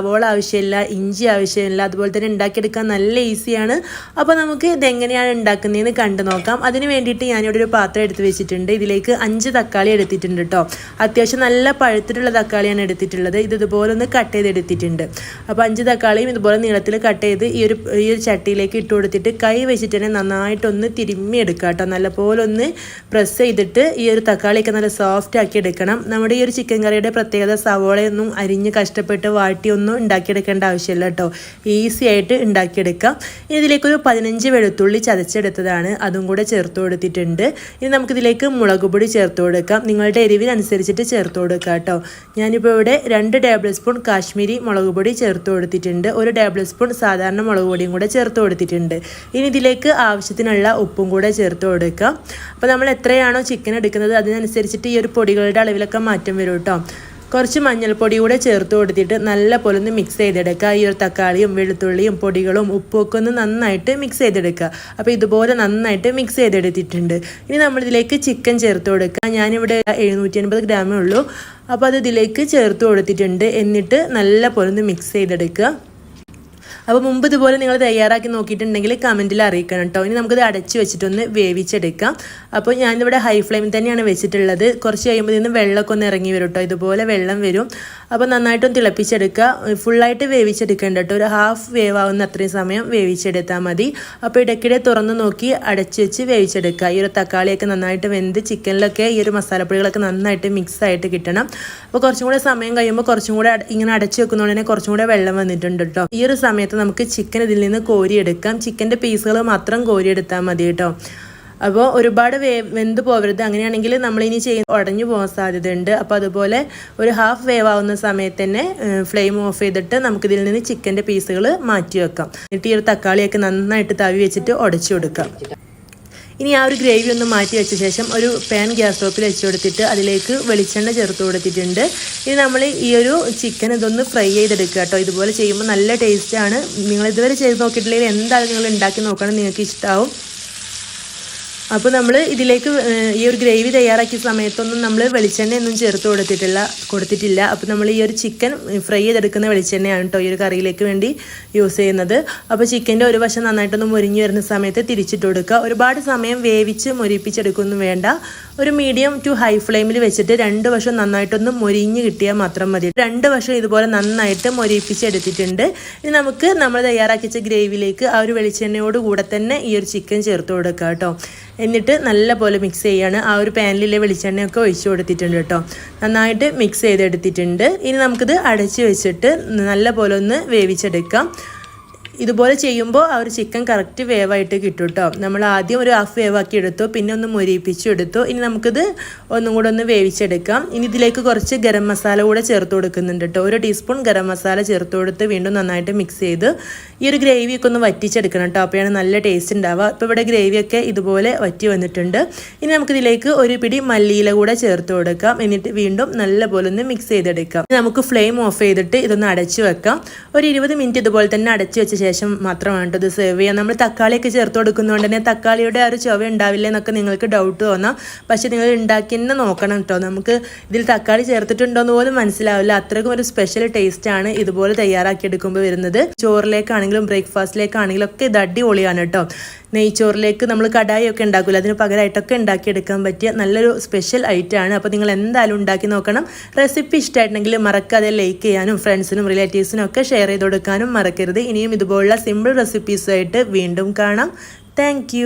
സവോള ആവശ്യമില്ല, ഇഞ്ചി ആവശ്യമില്ല, അതുപോലെ തന്നെ ഉണ്ടാക്കിയെടുക്കാൻ നല്ല ഈസിയാണ്. അപ്പോൾ നമുക്ക് ഇതെങ്ങനെയാണ് ഉണ്ടാക്കുന്നതെന്ന് കണ്ടു നോക്കാം. അതിന് വേണ്ടിയിട്ട് ഞാനിവിടെ ഒരു പാത്രം എടുത്ത് വെച്ചിട്ടുണ്ട്. ഇതിലേക്ക് 5 തക്കാളി എടുത്തിട്ടുണ്ട് കേട്ടോ. അത്യാവശ്യം നല്ല പഴുത്തിട്ടുള്ള തക്കാളിയാണ് എടുത്തിട്ടുള്ളത്. ഇതുപോലെ ഒന്ന് കട്ട് ചെയ്തെടുത്തിട്ടുണ്ട്. അപ്പോൾ 5 തക്കാളിയും ഇതുപോലെ നീളത്തിൽ കട്ട് ചെയ്ത് ഈ ഒരു ചട്ടിയിലേക്ക് ഇട്ട് കൊടുത്തിട്ട് കൈ വെച്ചിട്ട് തന്നെ നന്നായിട്ടൊന്ന് തിരുമ്മി എടുക്കുക കേട്ടോ. നല്ലപോലെ ഒന്ന് പ്രസ് ചെയ്തിട്ട് ഈ ഒരു തക്കാളിയൊക്കെ നല്ല സോഫ്റ്റ് ആക്കി എടുക്കണം. നമ്മുടെ ഈ ഒരു ചിക്കൻ കറിയുടെ പ്രത്യേകത സവോളയൊന്നും അരിഞ്ഞ് കഷ്ടപ്പെട്ട് വാട്ടിയൊന്നും ഉണ്ടാക്കിയെടുക്കേണ്ട ആവശ്യമില്ല കേട്ടോ. ഈസി ആയിട്ട് ഉണ്ടാക്കിയെടുക്കാം. ഇതിലേക്കൊരു 15 വെളുത്തുള്ളി ചതച്ചെടുത്തതാണ്, അതും കൂടെ ചേർത്ത് കൊടുത്തിട്ടുണ്ട്. ഇനി നമുക്കിതിലേക്ക് മുളക് പൊടി ചേർത്ത് കൊടുക്കാം. നിങ്ങളുടെ എരിവിനനുസരിച്ചിട്ട് ചേർത്ത് കൊടുക്കാം കേട്ടോ. ഞാനിപ്പോൾ ഇവിടെ 2 ടേബിൾ സ്പൂൺ കാശ്മീരി മുളക് പൊടി ചേർത്ത് കൊടുത്തിട്ടുണ്ട്. 1 ടേബിൾ സ്പൂൺ സാധാരണ മുളക് പൊടിയും കൂടെ ചേർത്ത് കൊടുത്തിട്ടുണ്ട്. ഇനി ഇതിലേക്ക് ആവശ്യത്തിനുള്ള ഉപ്പും കൂടെ ചേർത്ത് കൊടുക്കാം. അപ്പോൾ നമ്മൾ എത്രയാണോ ചിക്കൻ എടുക്കുന്നത് അതിനനുസരിച്ചിട്ട് ഈ ഒരു പൊടികളുടെ അളവിലൊക്കെ മാറ്റം വരും കേട്ടോ. കുറച്ച് മഞ്ഞൾപ്പൊടി കൂടെ ചേർത്ത് കൊടുത്തിട്ട് നല്ല പോലെ ഒന്ന് മിക്സ് ചെയ്തെടുക്കുക. ഈ ഒരു തക്കാളിയും വെളുത്തുള്ളിയും പൊടികളും ഉപ്പും ഒക്കെ ഒന്ന് നന്നായിട്ട് മിക്സ് ചെയ്തെടുക്കുക. അപ്പോൾ ഇതുപോലെ നന്നായിട്ട് മിക്സ് ചെയ്തെടുത്തിട്ടുണ്ട്. ഇനി നമ്മളിതിലേക്ക് ചിക്കൻ ചേർത്ത് കൊടുക്കുക. ഞാനിവിടെ 750 ഗ്രാമേ ഉള്ളൂ. അപ്പോൾ അത് ഇതിലേക്ക് ചേർത്ത് കൊടുത്തിട്ടുണ്ട്. എന്നിട്ട് നല്ല പോലെ ഒന്ന് മിക്സ് ചെയ്തെടുക്കുക. അപ്പോൾ മുമ്പ് ഇതുപോലെ നിങ്ങൾ തയ്യാറാക്കി നോക്കിയിട്ടുണ്ടെങ്കിൽ കമൻറ്റിൽ അറിയിക്കണം കേട്ടോ. ഇനി നമുക്കിത് അടച്ച് വെച്ചിട്ടൊന്ന് വേവിച്ചെടുക്കാം. അപ്പോൾ ഞാനിവിടെ ഹൈ ഫ്ലെയിമിൽ തന്നെയാണ് വെച്ചിട്ടുള്ളത്. കുറച്ച് കഴിയുമ്പോൾ ഇതിന് വെള്ളമൊക്കെ ഒന്ന് ഇറങ്ങി വരും കേട്ടോ. ഇതുപോലെ വെള്ളം വരും. അപ്പോൾ നന്നായിട്ടൊന്ന് തിളപ്പിച്ചെടുക്കുക. ഫുള്ളായിട്ട് വേവിച്ചെടുക്കേണ്ട കേട്ടോ. ഒരു ഹാഫ് വേവാവുന്ന അത്രയും സമയം വേവിച്ചെടുത്താൽ മതി. അപ്പോൾ ഇടയ്ക്കിടെ തുറന്ന് നോക്കി അടച്ച് വെച്ച് വേവിച്ചെടുക്കുക. ഈ ഒരു തക്കാളിയൊക്കെ നന്നായിട്ട് വെന്ത് ചിക്കനിലൊക്കെ ഈ ഒരു മസാലപ്പൊടികളൊക്കെ നന്നായിട്ട് മിക്സ് ആയിട്ട് കിട്ടണം. അപ്പോൾ കുറച്ചും കൂടെ സമയം കഴിയുമ്പോൾ കുറച്ചും കൂടെ ഇങ്ങനെ അടച്ച് വെക്കുന്നതുകൊണ്ട് തന്നെ കുറച്ചും കൂടെ വെള്ളം വന്നിട്ടുണ്ട് കേട്ടോ. ഈ ഒരു സമയത്ത് നമുക്ക് ചിക്കൻ ഇതിൽ നിന്ന് കോരിയെടുക്കാം. ചിക്കൻ്റെ പീസുകൾ മാത്രം കോരിയെടുത്താൽ മതി കേട്ടോ. അപ്പോൾ ഒരുപാട് വെന്ത് പോകരുത്. അങ്ങനെയാണെങ്കിൽ നമ്മളിനി ഉടഞ്ഞു പോകാൻ സാധ്യതയുണ്ട്. അപ്പോൾ അതുപോലെ ഒരു ഹാഫ് വേവാവുന്ന സമയത്ത് തന്നെ ഫ്ലെയിം ഓഫ് ചെയ്തിട്ട് നമുക്കിതിൽ നിന്ന് ചിക്കൻ്റെ പീസുകൾ മാറ്റി വെക്കാം. എന്നിട്ട് ഈ ഒരു തക്കാളിയൊക്കെ നന്നായിട്ട് തവി വെച്ചിട്ട് ഉടച്ചു കൊടുക്കാം. ഇനി ആ ഒരു ഗ്രേവി ഒന്ന് മാറ്റി വെച്ച ശേഷം ഒരു പാൻ ഗ്യാസ് സ്റ്റോപ്പിൽ വെച്ച് കൊടുത്തിട്ട് അതിലേക്ക് വെളിച്ചെണ്ണ ചേർത്ത് കൊടുത്തിട്ടുണ്ട്. ഇനി നമ്മൾ ഈ ഒരു ചിക്കൻ ഇതൊന്ന് ഫ്രൈ ചെയ്തെടുക്കുക കേട്ടോ. ഇതുപോലെ ചെയ്യുമ്പോൾ നല്ല ടേസ്റ്റാണ്. നിങ്ങൾ ഇതുവരെ ചെയ്ത് നോക്കിയിട്ടില്ലെങ്കിൽ എന്തായാലും നിങ്ങൾ ഉണ്ടാക്കി നോക്കണം, നിങ്ങൾക്ക് ഇഷ്ടമാവും. അപ്പോൾ നമ്മൾ ഇതിലേക്ക് ഈ ഒരു ഗ്രേവി തയ്യാറാക്കിയ സമയത്തൊന്നും നമ്മൾ വെളിച്ചെണ്ണയൊന്നും ചേർത്ത് കൊടുത്തിട്ടില്ല. അപ്പോൾ നമ്മൾ ഈ ഒരു ചിക്കൻ ഫ്രൈ ചെയ്തെടുക്കുന്ന വെളിച്ചെണ്ണയാണ് കേട്ടോ ഈ ഒരു കറിയിലേക്ക് വേണ്ടി യൂസ് ചെയ്യുന്നത്. അപ്പോൾ ചിക്കൻ്റെ ഒരു വശം നന്നായിട്ടൊന്ന് മുരിഞ്ഞ് വരുന്ന സമയത്ത് തിരിച്ചിട്ട് കൊടുക്കുക. ഒരുപാട് സമയം വേവിച്ച് മൊരിപ്പിച്ചെടുക്കൊന്നും വേണ്ട. ഒരു മീഡിയം ടു ഹൈ ഫ്ലെയിമിൽ വെച്ചിട്ട് 2 വശം നന്നായിട്ടൊന്ന് മൊരിഞ്ഞ് കിട്ടിയാൽ മാത്രം മതി. 2 വശം ഇതുപോലെ നന്നായിട്ട് മൊരിപ്പിച്ചെടുത്തിട്ടുണ്ട്. ഇനി നമുക്ക് നമ്മൾ തയ്യാറാക്കിച്ച ഗ്രേവിയിലേക്ക് ആ ഒരു വെളിച്ചെണ്ണയോട് കൂടെ തന്നെ ഈ ഒരു ചിക്കൻ ചേർത്ത് കൊടുക്കുക കേട്ടോ. എന്നിട്ട് നല്ല പോലെ മിക്സ് ചെയ്യാണ്. ആ ഒരു പാനിലെ വെളിച്ചെണ്ണയൊക്കെ ഒഴിച്ചു കൊടുത്തിട്ടുണ്ട് കേട്ടോ. നന്നായിട്ട് മിക്സ് ചെയ്തെടുത്തിട്ടുണ്ട്. ഇനി നമുക്കിത് അടച്ച് വെച്ചിട്ട് നല്ല പോലെ ഒന്ന് വേവിച്ചെടുക്കാം. ഇതുപോലെ ചെയ്യുമ്പോൾ ആ ഒരു ചിക്കൻ കറക്റ്റ് വേവായിട്ട് കിട്ടും കേട്ടോ. നമ്മൾ ആദ്യം ഒരു ഹാഫ് വേവാക്കി എടുത്തു, പിന്നെ ഒന്ന് മൊരിപ്പിച്ചു എടുത്തു. ഇനി നമുക്കിത് ഒന്നും കൂടെ ഒന്ന് വേവിച്ചെടുക്കാം. ഇനി ഇതിലേക്ക് കുറച്ച് ഗരം മസാല കൂടെ ചേർത്ത് കൊടുക്കുന്നുണ്ട് കേട്ടോ. 1 ടീസ്പൂൺ ഗരം മസാല ചേർത്ത് കൊടുത്ത് വീണ്ടും നന്നായിട്ട് മിക്സ് ചെയ്ത് ഈ ഒരു ഗ്രേവിയൊക്കെ ഒന്ന് വറ്റിച്ചെടുക്കണം കേട്ടോ. അപ്പോഴാണ് നല്ല ടേസ്റ്റ് ഉണ്ടാവുക. ഇപ്പോൾ ഇവിടെ ഗ്രേവിയൊക്കെ ഇതുപോലെ വറ്റി വന്നിട്ടുണ്ട്. ഇനി നമുക്കിതിലേക്ക് ഒരു പിടി മല്ലിയില കൂടെ ചേർത്ത് കൊടുക്കാം. എന്നിട്ട് വീണ്ടും നല്ല പോലെ ഒന്ന് മിക്സ് ചെയ്തെടുക്കാം. നമുക്ക് ഫ്ലെയിം ഓഫ് ചെയ്തിട്ട് ഇതൊന്ന് അടച്ചു വെക്കാം. ഒരു 20 മിനിറ്റ് ഇതുപോലെ തന്നെ അടച്ചു വെച്ച ശേഷം മാത്രമാണ് ഇത് സെർവ് ചെയ്യാം. നമ്മൾ തക്കാളിയൊക്കെ ചേർത്ത് കൊടുക്കുന്നതുകൊണ്ട് തന്നെ തക്കാളിയുടെ ആ ഒരു ചുവ ഉണ്ടാവില്ല എന്നൊക്കെ നിങ്ങൾക്ക് ഡൗട്ട് തോന്നാം. പക്ഷെ നിങ്ങൾ ഉണ്ടാക്കി തന്നെ നോക്കണം കേട്ടോ. നമുക്ക് ഇതിൽ തക്കാളി ചേർത്തിട്ടുണ്ടോയെന്ന് പോലും മനസ്സിലാവില്ല. അത്രയ്ക്കും ഒരു സ്പെഷ്യൽ ടേസ്റ്റാണ് ഇതുപോലെ തയ്യാറാക്കിയെടുക്കുമ്പോൾ വരുന്നത്. ചോറിലേക്കാണെങ്കിലും ബ്രേക്ക്ഫാസ്റ്റിലേക്കാണെങ്കിലും ഒക്കെ ഇത് അടിപൊളിയാണ് കേട്ടോ. നെയ്ച്ചോറിലേക്ക് നമ്മൾ കടായി ഒക്കെ ഉണ്ടാക്കില്ല, അതിന് പകരമായിട്ടൊക്കെ ഉണ്ടാക്കിയെടുക്കാൻ പറ്റിയ നല്ലൊരു സ്പെഷ്യൽ ഐറ്റമാണ്. അപ്പോൾ നിങ്ങൾ എന്തായാലും ഉണ്ടാക്കി നോക്കണം. റെസിപ്പി ഇഷ്ടമായിട്ടുണ്ടെങ്കിൽ മറക്കാതെ ലൈക്ക് ചെയ്യാനും ഫ്രണ്ട്സിനും റിലേറ്റീവ്സിനും ഒക്കെ ഷെയർ ചെയ്ത് കൊടുക്കാനും മറക്കരുത്. ഇനിയും ഇതുപോലുള്ള സിമ്പിൾ റെസിപ്പീസുമായിട്ട് വീണ്ടും കാണാം. താങ്ക്